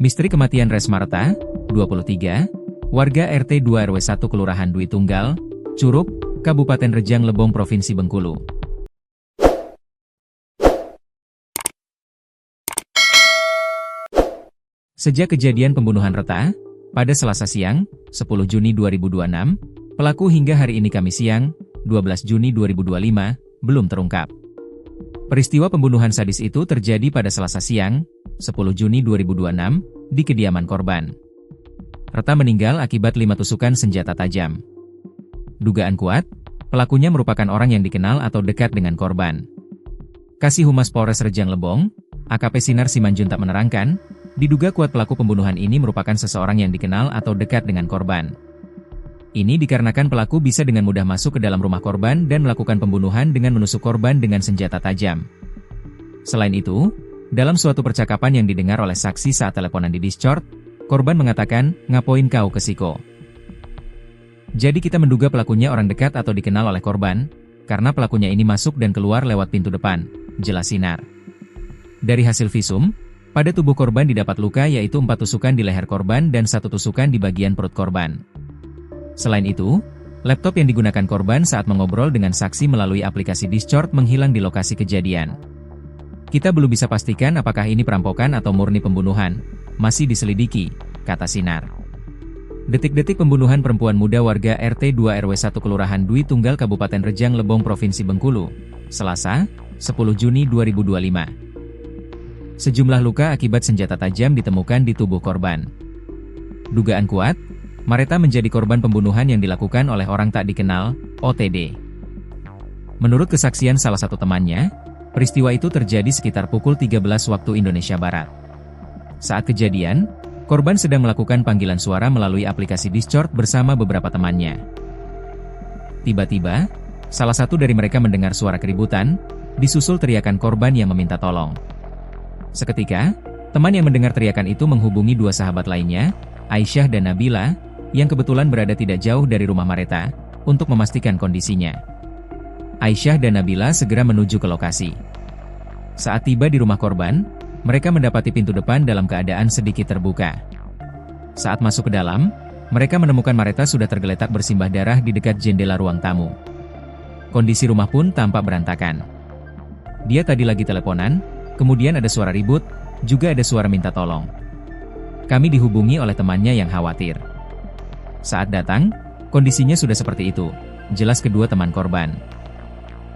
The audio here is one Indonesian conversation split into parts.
Misteri kematian Resmarta, 23, warga RT 2 RW 1 Kelurahan Dwi Tunggal, Curup, Kabupaten Rejang Lebong Provinsi Bengkulu. Sejak kejadian pembunuhan Reta, pada Selasa siang, 10 Juni 2026, pelaku hingga hari ini Kamis siang, 12 Juni 2025, belum terungkap. Peristiwa pembunuhan sadis itu terjadi pada Selasa siang, 10 Juni 2026, di kediaman korban. Reta meninggal akibat 5 tusukan senjata tajam. Dugaan kuat, pelakunya merupakan orang yang dikenal atau dekat dengan korban. Kasih Humas Polres Rejang Lebong, AKP Sinar Simanjuntak menerangkan, diduga kuat pelaku pembunuhan ini merupakan seseorang yang dikenal atau dekat dengan korban. Ini dikarenakan pelaku bisa dengan mudah masuk ke dalam rumah korban dan melakukan pembunuhan dengan menusuk korban dengan senjata tajam. Selain itu, dalam suatu percakapan yang didengar oleh saksi saat teleponan di Discord, korban mengatakan, "Ngapoin kau ke Siko?" Jadi kita menduga pelakunya orang dekat atau dikenal oleh korban, karena pelakunya ini masuk dan keluar lewat pintu depan, jelas Sinar. Dari hasil visum, pada tubuh korban didapat luka yaitu 4 tusukan di leher korban dan 1 tusukan di bagian perut korban. Selain itu, laptop yang digunakan korban saat mengobrol dengan saksi melalui aplikasi Discord menghilang di lokasi kejadian. Kita belum bisa pastikan apakah ini perampokan atau murni pembunuhan, masih diselidiki, kata Sinar. Detik-detik pembunuhan perempuan muda warga RT 2 RW 1 Kelurahan Dwi Tunggal Kabupaten Rejang Lebong Provinsi Bengkulu, Selasa, 10 Juni 2025. Sejumlah luka akibat senjata tajam ditemukan di tubuh korban. Dugaan kuat, Mareta menjadi korban pembunuhan yang dilakukan oleh orang tak dikenal, OTD. Menurut kesaksian salah satu temannya, peristiwa itu terjadi sekitar pukul 13 waktu Indonesia Barat. Saat kejadian, korban sedang melakukan panggilan suara melalui aplikasi Discord bersama beberapa temannya. Tiba-tiba, salah satu dari mereka mendengar suara keributan, disusul teriakan korban yang meminta tolong. Seketika, teman yang mendengar teriakan itu menghubungi 2 sahabat lainnya, Aisyah dan Nabila, yang kebetulan berada tidak jauh dari rumah Mareta, untuk memastikan kondisinya. Aisyah dan Nabila segera menuju ke lokasi. Saat tiba di rumah korban, mereka mendapati pintu depan dalam keadaan sedikit terbuka. Saat masuk ke dalam, mereka menemukan Mareta sudah tergeletak bersimbah darah di dekat jendela ruang tamu. Kondisi rumah pun tampak berantakan. Dia tadi lagi teleponan, kemudian ada suara ribut, juga ada suara minta tolong. Kami dihubungi oleh temannya yang khawatir. Saat datang, kondisinya sudah seperti itu, jelas kedua teman korban.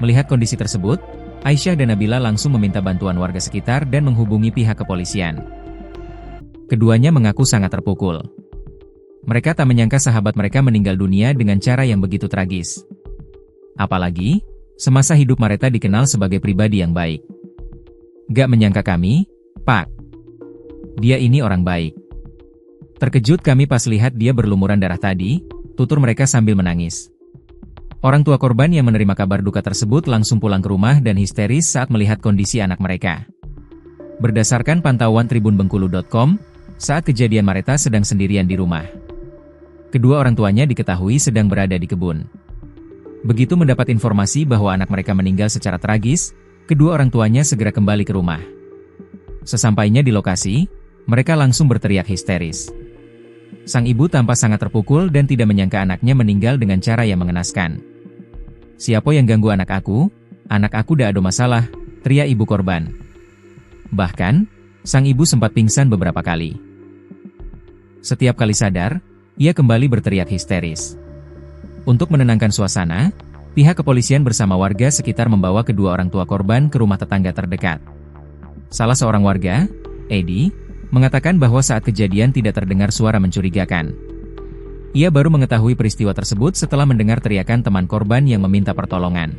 Melihat kondisi tersebut, Aisyah dan Nabila langsung meminta bantuan warga sekitar dan menghubungi pihak kepolisian. Keduanya mengaku sangat terpukul. Mereka tak menyangka sahabat mereka meninggal dunia dengan cara yang begitu tragis. Apalagi, semasa hidup Mareta dikenal sebagai pribadi yang baik. "Gak menyangka kami, Pak. Dia ini orang baik. Terkejut kami pas lihat dia berlumuran darah tadi," tutur mereka sambil menangis. Orang tua korban yang menerima kabar duka tersebut langsung pulang ke rumah dan histeris saat melihat kondisi anak mereka. Berdasarkan pantauan tribunbengkulu.com, saat kejadian Mareta sedang sendirian di rumah. Kedua orang tuanya diketahui sedang berada di kebun. Begitu mendapat informasi bahwa anak mereka meninggal secara tragis, kedua orang tuanya segera kembali ke rumah. Sesampainya di lokasi, mereka langsung berteriak histeris. Sang ibu tampak sangat terpukul dan tidak menyangka anaknya meninggal dengan cara yang mengenaskan. "Siapa yang ganggu anak aku? Anak aku dah ada masalah," teriak ibu korban. Bahkan, sang ibu sempat pingsan beberapa kali. Setiap kali sadar, ia kembali berteriak histeris. Untuk menenangkan suasana, pihak kepolisian bersama warga sekitar membawa kedua orang tua korban ke rumah tetangga terdekat. Salah seorang warga, Edi, mengatakan bahwa saat kejadian tidak terdengar suara mencurigakan. Ia baru mengetahui peristiwa tersebut setelah mendengar teriakan teman korban yang meminta pertolongan.